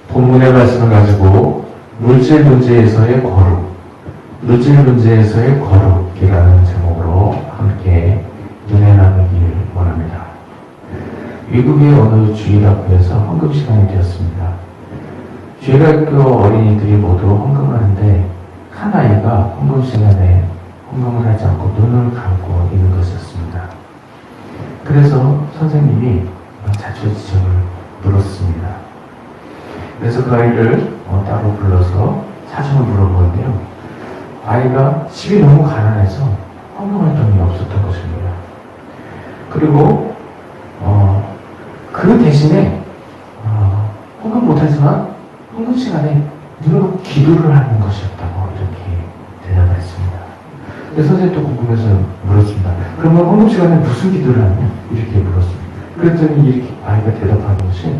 본문의 말씀을 가지고 물질 문제에서의 거룩, 물질 문제에서의 거룩이라는 제목으로 함께 은혜 나누길 원합니다. 미국의 어느 주일학교에서 헌금 시간이 되었습니다. 주일학교 어린이들이 모두 헌금을 하는데 한 아이가 헌금 시간에 헌금을 하지 않고 눈을 감고 있는 것이었습니다. 그래서 선생님이 자초지종을 물었습니다. 그래서 그 아이를 따로 불러서 사정을 물어보는데요. 아이가 집이 너무 가난해서 헌금할 돈이 없었던 것입니다. 그리고 그 대신에 헌금 못하지만 헌금 시간에 눈으로 기도를 하는 것이었다고 이렇게 대답을 했습니다. 그래서 선생님도 궁금해서 물었습니다. 그러면 헌금 시간에 무슨 기도를 하냐? 이렇게 물었습니다. 그랬더니 이렇게 아이가 대답하는 것이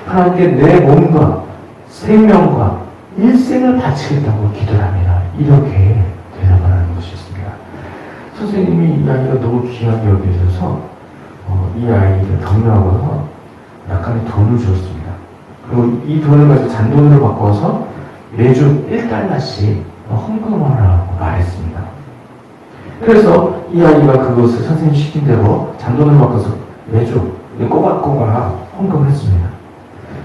하나님께 내 몸과 생명과 일생을 바치겠다고 기도를 합니다. 이렇게 대답을 하는 것이었습니다. 선생님이 이 아이가 너무 귀하게 여겨져서 이 아이를 격려하고서 약간의 돈을 주었습니다. 그리고 이 돈을 가지고 잔돈으로 바꿔서 매주 1달러씩 헌금하라고 말했습니다. 그래서 이 아이가 그것을 선생님이 시킨 대로 잔돈으로 바꿔서 매주 꼬박꼬박 헌금을 했습니다.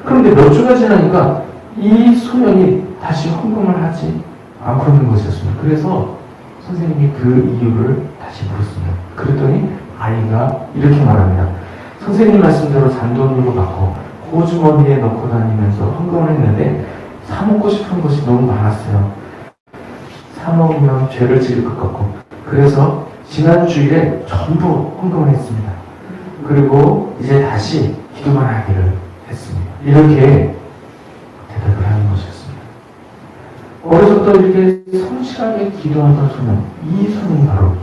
그런데 몇 주가 지나니까 이 소년이 다시 헌금을 하지 않고 있는 것이었습니다. 그래서 선생님이 그 이유를 다시 물었습니다. 그랬더니 아이가 이렇게 말합니다. 선생님 말씀대로 잔돈으로 바꿔 호주머니에 넣고 다니면서 헌금을 했는데 사 먹고 싶은 것이 너무 많았어요. 사 먹으면 죄를 지을 것 같고 그래서 지난 주일에 전부 헌금을 했습니다. 그리고 이제 다시 기도만 하기를 했습니다. 이렇게 대답을 하는 것이었습니다. 어려서부터 이렇게 성실하게 기도하던 소년, 이 소년이 바로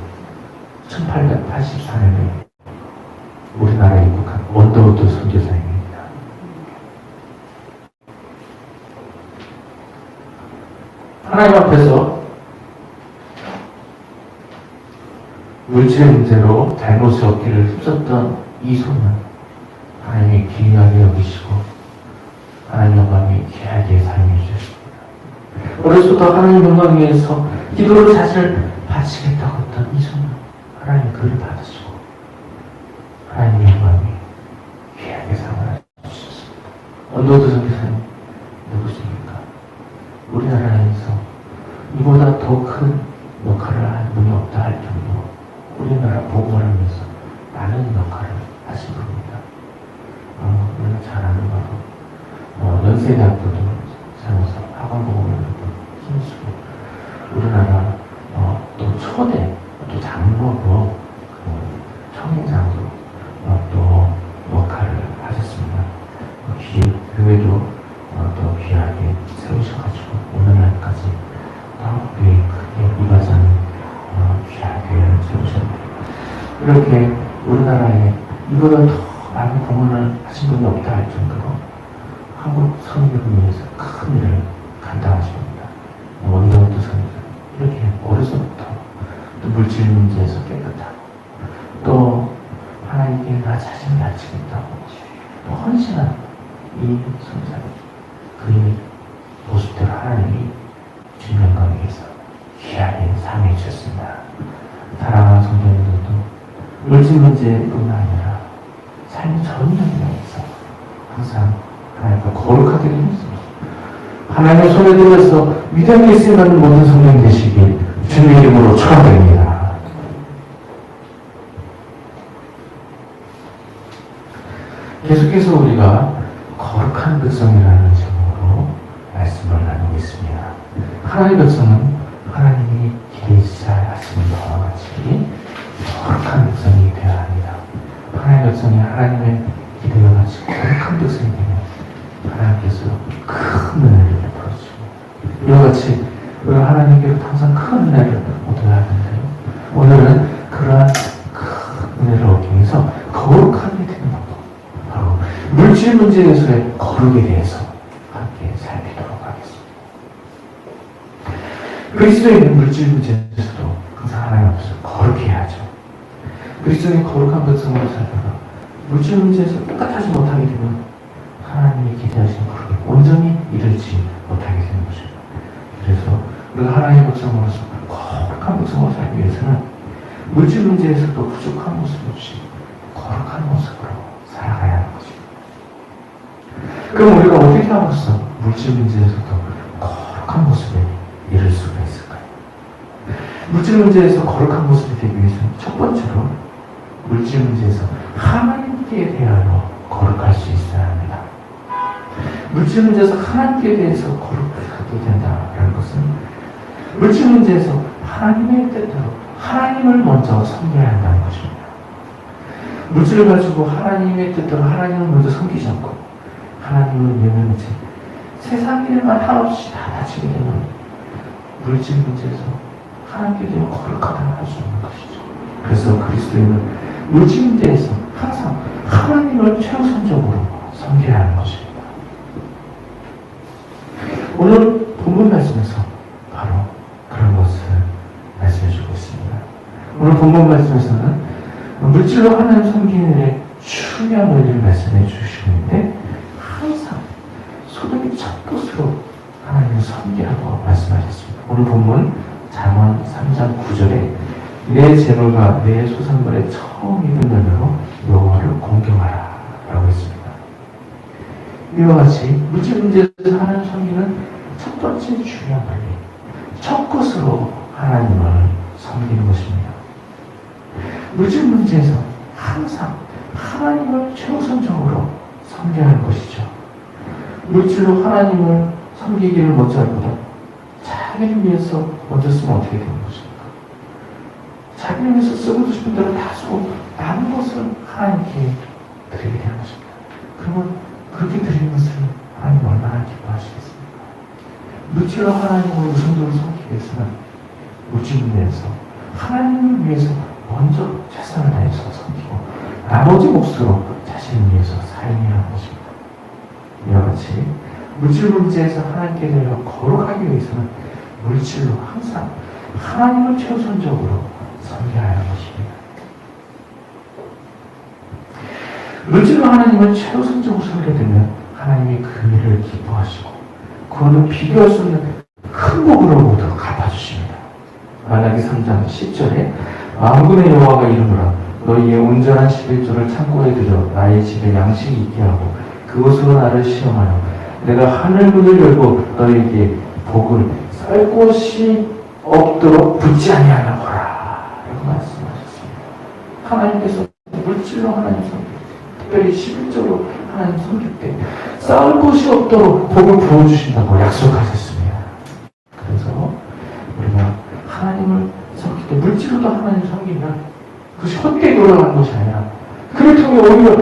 1884년에 우리나라에 입국한 원더우드 선교사입니다. 하나님 앞에서 물질 문제로 잘못의 어깨를 휩썼던 이 소년, 하나님이 귀하게 여기시고 하나님 영광이 귀하게 사용해 주셨습니다. 어려서부터 하나님 영광 위해서 기도를 사실 바치겠다고 했던 이 소년, 하나님 그를 받으시고 하나님 영광이 귀하게 사용해 주셨습니다. 원더우드 선교사님 누구십니까? 우리나라에서 이보다 더 큰 역할을 한 분이 없다 할 정도로 우리나라 복음을 하면서 많은 역할을 하신 분입니다. 우리가 잘 아는 바로 연세대학교도 세워서 학원복음을 힘쓰고 우리나라 또 초대 또 장로로 청행장으로 또 역할을 하셨습니다. 교회도 또 귀하게 세우셔가지고 오늘날까지 교회 크게 이바자는 귀하게 세우셨습니다. 이렇게 우리나라에 이보다 더 많은 공헌을 하신 분이 없다 할 정도로 한국 선교를 위해서 큰 일을 감당하십니다. 원더우드 선교사 이렇게 어려서부터 또 물질 문제에서 깨끗하고 또 하나님께 나 자신을 바치겠다고 또 헌신한 이 선교사님 그의 모습대로 하나님이 주님 영광 위해서 귀하게 사용해 주셨습니다. 사랑하는 성도님들도 물질 문제뿐만 아니라 삶의 전 영역에서 항상 하나님과 거룩하기를 힘씁니다. 하나님의 손에 들어서 위대하게 쓰임받는 모든 성령 되시길 주님의 이름으로 축원드립니다. 계속해서 우리가 거룩한 백성이라는 제목으로 말씀을 나누고 있습니다. 하나님의 백성은 하나님이 기대시자 하시는 바와 같이 거룩한 백성이 되어야 합니다. 하나님의 백성이 하나님의 기대와 같이 거룩한 백성이 되면 하나님께서 큰 은혜를 베풀어주시고 이와 같이 우리가 하나님께로 항상 큰 은혜를 얻어야 하는데요. 오늘은 그러한 큰 은혜를 얻기 위해서 거룩하게 되는 방법, 바로 물질 문제에서의 거룩에 대해서 함께 살피도록 하겠습니다. 그리스도인은 물질 문제에서도 항상 하나님 앞에서 거룩해야 하죠. 그리스도인이 거룩한 백성으로 살다가 물질 문제에서 똑같하지 못하게 되면 하나님이 기대하신 거룩 목적을 온전히 이루지 못하게 되는 것입니다. 그래서 우리가 하나님의 백성으로서 거룩한 백성으로 살기 위해서는 물질 문제에서도 부족한 모습 없이 거룩한 모습으로 살아가야 하는 것입니다. 그럼 우리가 어떻게 하고서 물질 문제에서도 거룩한 모습에 이룰 수가 있을까요? 물질 문제에서 거룩한 모습이 되기 위해서는 첫 번째로 물질 문제에서 하나님께 대하여 거룩할 수 있어야 합니다. 물질 문제에서 하나님께 대해서 거룩하게 된다라는 것은 물질 문제에서 하나님의 뜻대로 하나님을 먼저 섬겨야 한다는 것입니다. 물질을 가지고 하나님의 뜻대로 하나님을 먼저 섬기지 않고 하나님을 외면한 채 세상 일만 한없이 다 다치게 되면 물질 문제에서 하나님께 대해 거룩하다고 할 수 없는 것이죠. 그래서 그리스도인은 물질 문제에서 항상 하나님을 최우선적으로 섬겨야 하는 것입니다. 오늘 본문 말씀에서 바로 그런 것을 말씀해 주고 있습니다. 오늘 본문 말씀에서는 물질로 하나님 섬기는 일에 중요한 원리를 말씀해 주시고 있는데 항상 소득이 첫 것으로 하나님을 섬기라고 말씀하셨습니다. 오늘 본문 잠언 3장 9절에 내 재물과 내 소산물의 처음 입은 열매로 여호와를 공경하라 라고 했습니다. 이와 같이 물질 문제에서 하나님 섬기는 첫 번째 중요한 원리, 첫 것으로 하나님을 섬기는 것입니다. 물질 문제에서 항상 하나님을 최우선적으로 섬겨야 하는 것이죠. 물질로 하나님을 섬기기를 먼저 할 보다 자기를 위해서 먼저 쓰면 어떻게 되는 것입니까? 자기를 위해서 쓰고 싶은 대로 다 쓰고 남은 것을 하나님께 드리게 되는 것입니다. 그러면 그렇게 드리는 것을 하나님 얼마나 기뻐하시겠습니까? 물질로 하나님을 우선적으로 섬기기 위해서는 물질 문제에서 하나님을 위해서 먼저 최선을 다해서 섬기고 나머지 몫으로 자신을 위해서 사용해야 하는 것입니다. 이와 같이 물질 문제에서 하나님께 대하여 거룩하기 위해서는 물질로 항상 하나님을 최우선적으로 섬겨야 하는 것입니다. 물질로 하나님을 최우선적으로 섬기게 되면 하나님이 그 일을 기뻐하시고 그거는 비교할 수 없는 큰 복으로 모두 갚아주십니다. 말라기 3장 10절에 만군의 여호와가 이르노라 너희의 온전한 11조를 창고에 들여 나의 집에 양식이 있게 하고 그곳으로 나를 시험하여 내가 하늘 문을 열고 너희에게 복을 쌀 곳이 없도록 붙지 아니하려거라 라고 말씀하셨습니다. 하나님께서 물질로 하나님 섬길 때, 특별히 11조로 하나님 섬길 때 쌀 곳이 없도록 복을 부어주신다고 약속하셨습니다. 그래서 우리가 하나님을 섬길 때 물질로도 하나님을 섬기면 그것이 헛되게 돌아가는 것이 아니라 그를 통해 오히려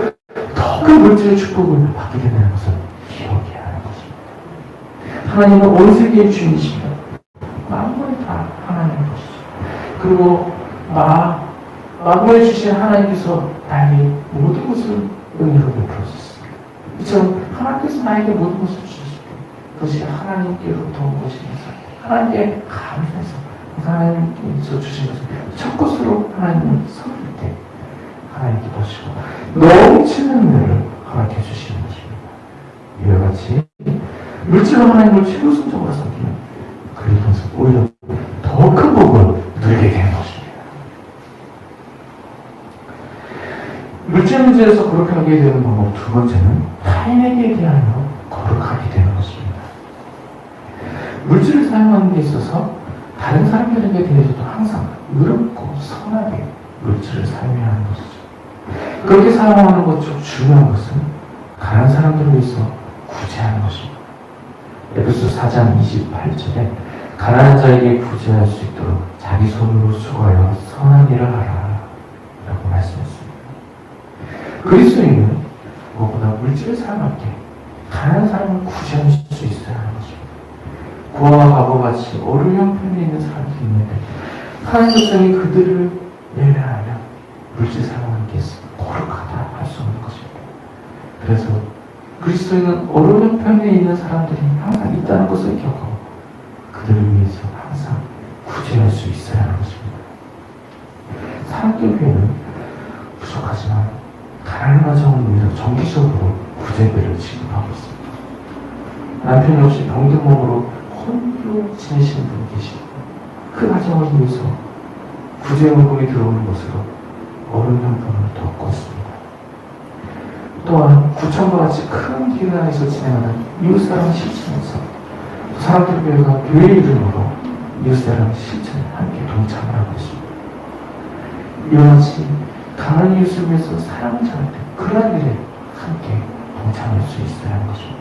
더 큰 물질의 축복을 받게 되는 것을 기억해야 하는 것입니다. 하나님은 온 세계의 주인이십니다. 만물이 다 하나님의 것이죠. 그리고 만물에 주신 하나님께서 나에게 모든 것을 은혜로 베풀어 주셨습니다. 이처럼 하나님께서 나에게 모든 것을 주셨을 때 그것이 하나님께로부터 온 것이면서 하나님께 감사해서 하나님께서 주신 것을 첫 것으로 하나님을 섬길 때 하나님 기뻐하시고 넘치는 은혜를 허락해 주시는 것입니다. 이와 같이 물질로 하나님을 최우선적으로 섬기면 그리고서 오히려 더 큰 복을 누리게 되는 것입니다. 물질 문제에서 거룩하게 되는 방법 두 번째는 타인에게 대하여 거룩하게 되는 것입니다. 물질을 사용하는 데 있어서 다른 사람들에게 대해서도 항상 의롭고 선하게 물질을 사용해야 하는 것이죠. 그렇게 사용하는 것 중 중요한 것은 가난한 사람들을 위해서 구제하는 것입니다. 에베소 4장 28절에 가난한 자에게 구제할 수 있도록 자기 손으로 수고하여 선한 일을 하라 라고 말씀했습니다. 그리스도인은 무엇보다 물질을 사용할 때 가난한 사람을 구제할 수 있어야 하는 것입니다. 구하와 과부같이 어려운 형편에 있는 사람들이 있는데 하나님 백성이 그들을 예배하며 물질 사용하는 게 거룩하다 할 수 없는 것입니다. 그래서 그리스도인은 어려운 형편에 있는 사람들이 항상 있다는 것을 기억하고 그들을 위해서 항상 구제할 수 있어야 하는 것입니다. 사랑교회는 부족하지만 가난한 가정을 위해서 정기적으로 구제비를 지급하고 있습니다. 남편이 없이 병든 몸으로 혼주 지내시는 분이 계시고 그 가정을 위해서 구제연금이 들어오는 것으로 어른 형편을 돕고 있습니다. 또한 구청과 같이 큰 기회 안에서 진행하는 이웃사랑 실천에서 사랑교회가 교회 이름으로 이웃사랑 실천에 함께 동참을 하고 있습니다. 이와 같이 강한 이웃을 위해서 사랑을 전할 때 그러한 일에 함께 동참할 수 있어야 하는 것입니다.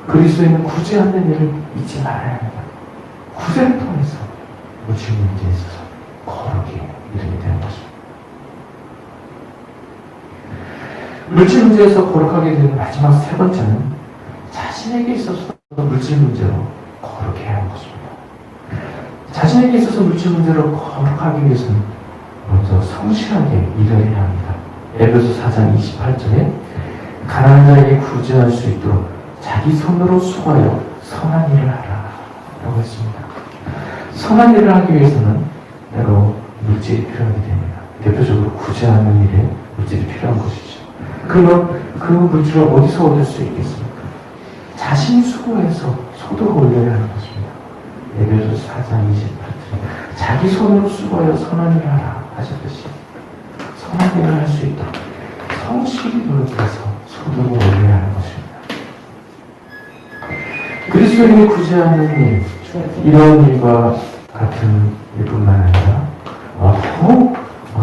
그리스도인은 구제하는 일을 잊지 말아야 합니다. 구제를 통해서 물질 문제에 있어서 거룩에 이르게 되는 것입니다. 물질 문제에서 거룩하게 되는 마지막 세 번째는 자신에게 있어서 물질 문제로 거룩해야 하는 것입니다. 자신에게 있어서 물질 문제로 거룩하기 위해서는 먼저 성실하게 일해야 합니다. 에베소 4장 28절에 가난한 자에게 구제할 수 있도록 자기 손으로 수고하여 선한 일을 하라 라고 했습니다. 선한 일을 하기 위해서는 바로 물질이 필요하게 됩니다. 대표적으로 구제하는 일에 물질이 필요한 것이죠. 그러면 그 물질을 어디서 얻을 수 있겠습니까? 자신이 수고해서 소득을 올려야 하는 것입니다. 에베소 4장 28절 자기 손으로 수고하여 선한 일을 하라 하셨듯이 선한 일을 할 수 있도록 성실히 노력해서 소득을 올려야 하는 것입니다. 그리스도인이 구제하는 일, 이런 일과 같은 일뿐만 아니라 더욱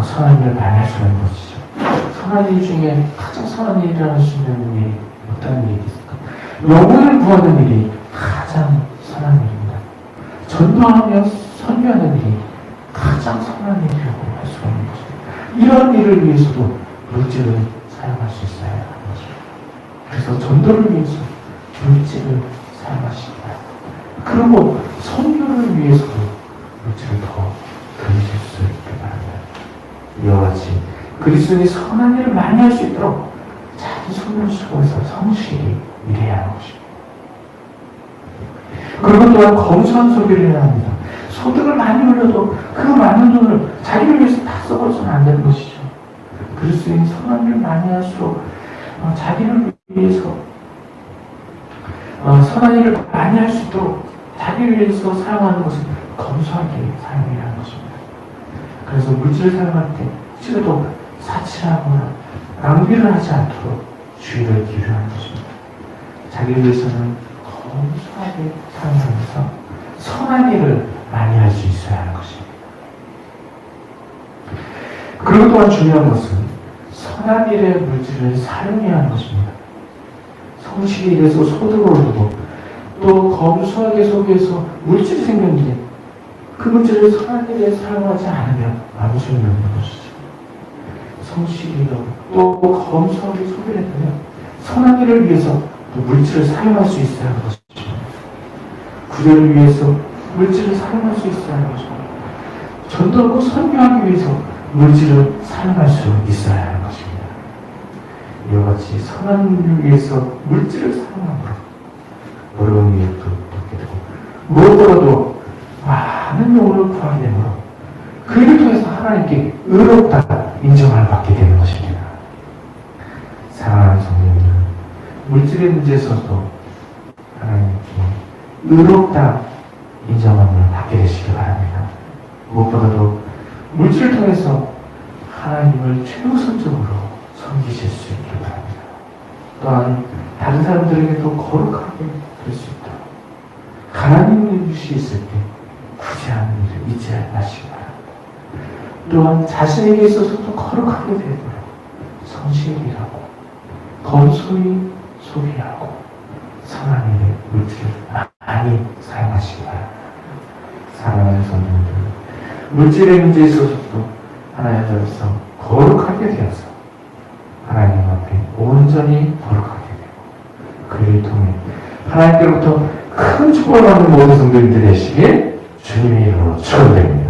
선한 일을 많이 할 수 있는 것이죠. 선한 일 중에 가장 선한 일을 할 수 있는 일이 어떤 일이 있을까? 영혼을 구하는 일이 가장 선한 일입니다. 전도하며 선교하는 일이 가장 선한 일이라고 할 수가 있는 것입니다. 이런 일을 위해서도 물질을 사용할 수 있어야 하는 것입니다. 그래서 전도를 위해서 물질을 사용하십니다. 그리고 선교를 위해서도 물질을 더 드리실 수 있게 바랍니다. 이와 같이 그리스도인이 선한 일을 많이 할 수 있도록 자기 손을 수고해서 성실히 일해야 하는 것입니다. 그리고 또한 검소한 소비를 해야 합니다. 소득을 많이 올려도 그 많은 돈을 자기를 위해서 다 써버려서는 안 되는 것이죠. 그리스도인이 선한 일을 많이 할수록 자기를 위해서 선한 일을 많이 할 수 있도록 자기를 위해서 사용하는 것은 검소하게 사용해야 하는 것입니다. 그래서 물질을 사용할 때 혹시라도 사치하거나 낭비를 하지 않도록 주의를 기울여야 하는 것입니다. 자기를 위해서는 검소하게 사용하면서 선한 일을 많이 할 수 있어야 하는 것입니다. 그리고 또한 중요한 것은 선한 일에 물질을 사용해야 하는 것입니다. 성실히 일해서 소득을 얻고 또 검소하게 소비해서 물질이 생겼는데 그 물질을 선한 일에 사용하지 않으면 아무 소용이 없는 것이죠. 성실히 일하고 또 검소하게 소비를 했다면 선한 일을 위해서 또 물질을 사용할 수 있어야 하는 것이죠. 구제를 위해서 물질을 사용할 수 있어야 하는 것입니다. 전도하고 선교하기 위해서 물질을 사용할 수 있어야 하는 것입니다. 이와 같이 선한 일을 위해서 물질을 사용함으로 어려운 일도 돕게 되고 무엇보다도 많은 영혼을 구하게 되므로 그 일을 통해서 하나님께 의롭다 인정을 받게 되는 것입니다. 사랑하는 성도님들, 물질의 문제에 있어서도 하나님께 의롭다 인정함을 받게 되시기 바랍니다. 무엇보다도 물질을 통해서 하나님을 최우선적으로 섬기실 수 있기 바랍니다. 또한 다른 사람들에게도 거룩하게 될 수 있도록 하나님의 뜻이 있을 때 구제하는 일을 잊지 마시기 바랍니다. 또한 자신에게 있어서도 거룩하게 되도록 성실히 일하고 검소히 소비하고 선한 일에 물질을 많이 사용하시기 바랍니다. 사랑하는 성도님들, 물질의 문제에 있어서도 하나님 앞에서 거룩하게 되어서 하나님 앞에 온전히 거룩하게 되고 그 일을 통해 하나님께로부터 큰 축복을 받는 모든 성도님들 되시길 주님의 이름으로 축원드립니다.